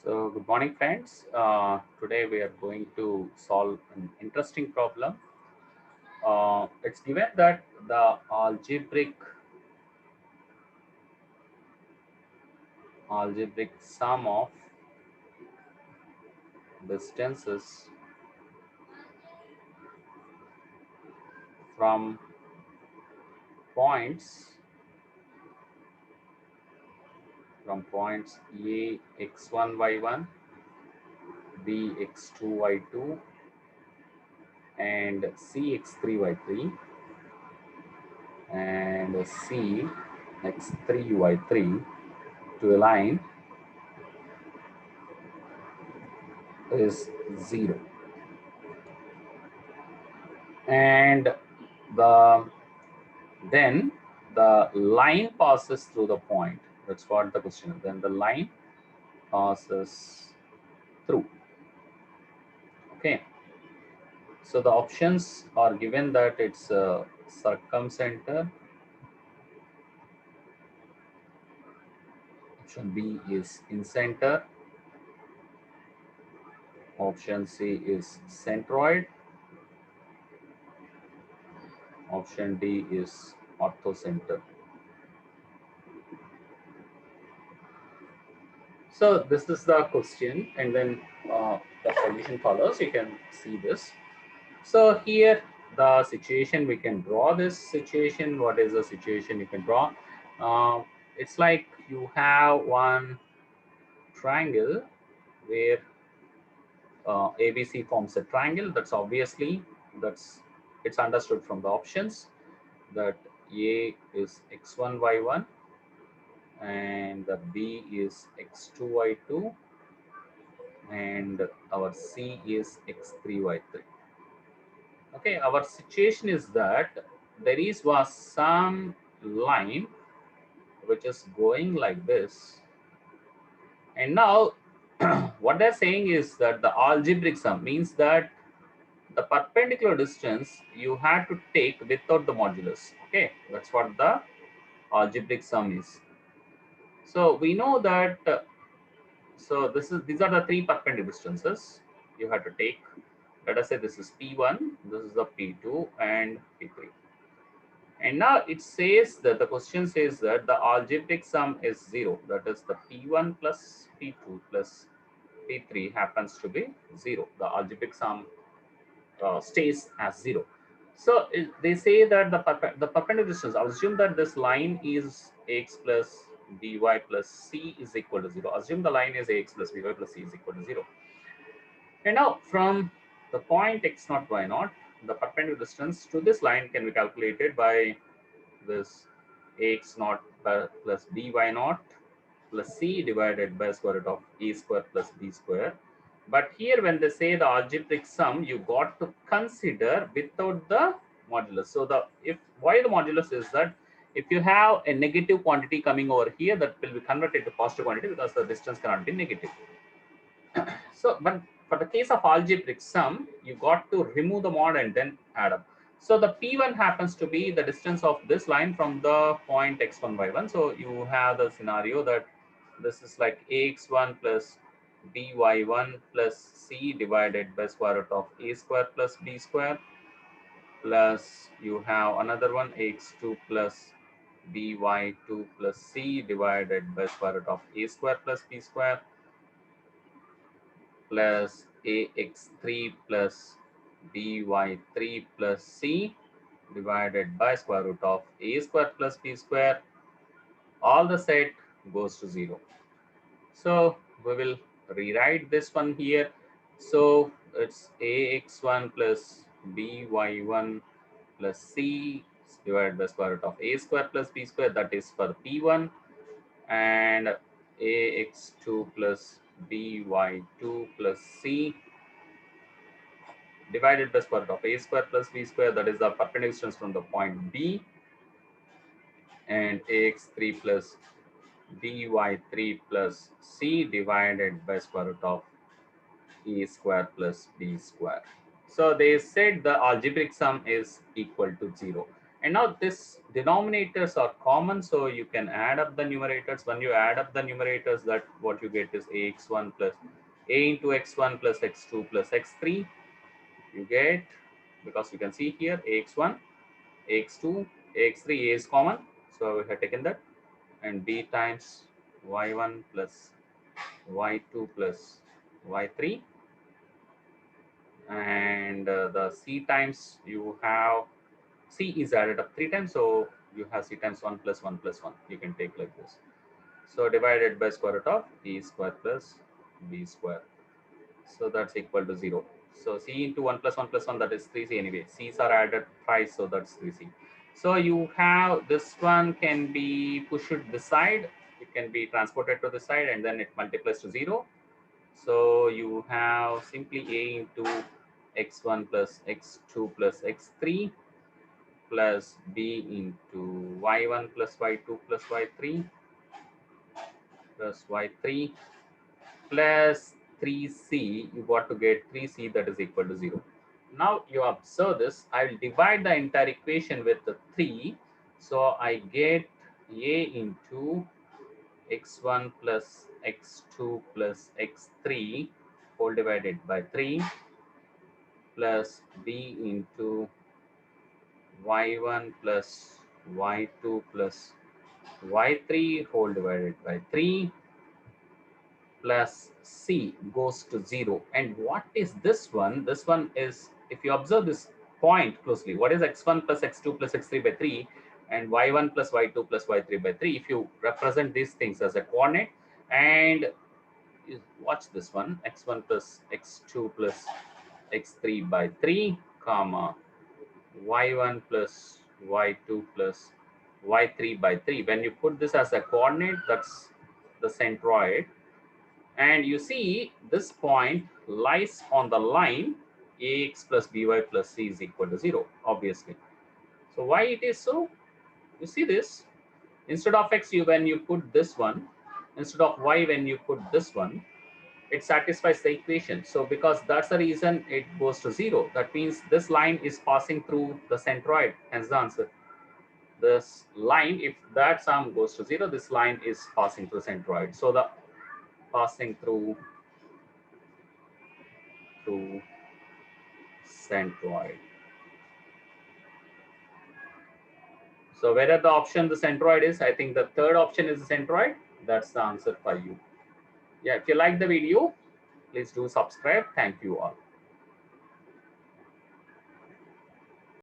So, good morning, friends. Today we are going to solve an interesting problem. It's given that the algebraic sum of distances from points points A x1 y1, B x2 y2, and C x3 y3, and C x3 y3 to a line is 0. And the then the line passes through the point. That's what the question is. Then the line passes through. Okay. So the options are given that it's circumcenter. Option B is incenter. Option C is centroid. Option D is orthocenter. So this is the question, and then the solution follows. You can see this. So here the situation, we can draw this situation. What is the situation you can draw? It's like you have one triangle where ABC forms a triangle. That's obviously, it's understood from the options that A is x1 y1 and the B is x2 y2 and our C is x3 y3. Okay, our situation is that was some line which is going like this, and now what they're saying is that the algebraic sum means that the perpendicular distance you had to take without the modulus. Okay, that's what the algebraic sum is. So we know that so these are the three perpendicular distances you have to take. Let us say this is P1, this is the P2 and P3. And now it says that the question says that the algebraic sum is 0. That is, the P1 plus P2 plus P3 happens to be 0. The algebraic sum stays as 0. So they say that the perpendicular distance, I'll assume that this line is x plus by plus c is equal to 0. Assume the line is ax plus by plus c is equal to 0. And now from the point x0 y0, the perpendicular distance to this line can be calculated by this ax naught plus by naught plus c divided by square root of a square plus b square. But here when they say the algebraic sum, you got to consider without the modulus. So why the modulus is that if you have a negative quantity coming over here, that will be converted to positive quantity because the distance cannot be negative. So, but for the case of algebraic sum, you got to remove the mod and then add up. So the P1 happens to be the distance of this line from the point x1 y1. So you have the scenario that this is like ax1 plus by1 plus c divided by square root of a square plus b square, plus you have another one x2 plus by2 plus c divided by square root of a square plus b square, plus ax3 plus by3 plus c divided by square root of a square plus b square. All the set goes to 0. So we will rewrite this one here. So it's ax1 plus by1 plus c divided by square root of a square plus b square. That is for P1, and ax2 plus by2 plus c divided by square root of a square plus b square. That is the perpendicular distance from the point B, and ax3 plus by3 plus c divided by square root of e square plus b square. So they said the algebraic sum is equal to 0. And now this denominators are common, so you can add up the numerators. When you add up the numerators, that what you get is ax1 plus a into x1 plus x2 plus x3. You get, because you can see here ax1, ax2, ax3, a is common, so we have taken that, and b times y1 plus y2 plus y3, and the c times you have c is added up 3 times, so you have c times 1 plus 1 plus 1. You can take like this. So divided by square root of e square plus b square. So that's equal to 0. So c into 1 plus 1 plus 1, that is 3c anyway. C's are added twice, so that's 3c. So you have this one can be pushed this side. It can be transported to the side, and then it multiplies to 0. So you have simply a into x1 plus x2 plus x3 plus b into y1 plus y2 plus y3 plus y3 plus 3c. You got to get 3c, that is equal to 0. Now you observe this. I will divide the entire equation with the 3. So I get a into x1 plus x2 plus x3 whole divided by 3 plus b into y1 plus y2 plus y3 whole divided by 3 plus c goes to 0. And what is this one? This one is, if you observe this point closely, what is x1 plus x2 plus x3 by 3 and y1 plus y2 plus y3 by 3? If you represent these things as a coordinate, and watch this one, x1 plus x2 plus x3 by 3 comma y1 plus y2 plus y3 by 3. When you put this as a coordinate, that's the centroid. And you see this point lies on the line ax plus by plus c is equal to 0, obviously. So why it is so? You see this, instead of x, when you put this one, instead of y, when you put this one, it satisfies the equation. So because that's the reason it goes to 0. That means this line is passing through the centroid, hence the answer. This line, if that sum goes to 0, this line is passing through centroid. So the passing through centroid. So whether the option the centroid is, I think the third option is the centroid. That's the answer for you. Yeah, if you like the video, please do subscribe. Thank you all.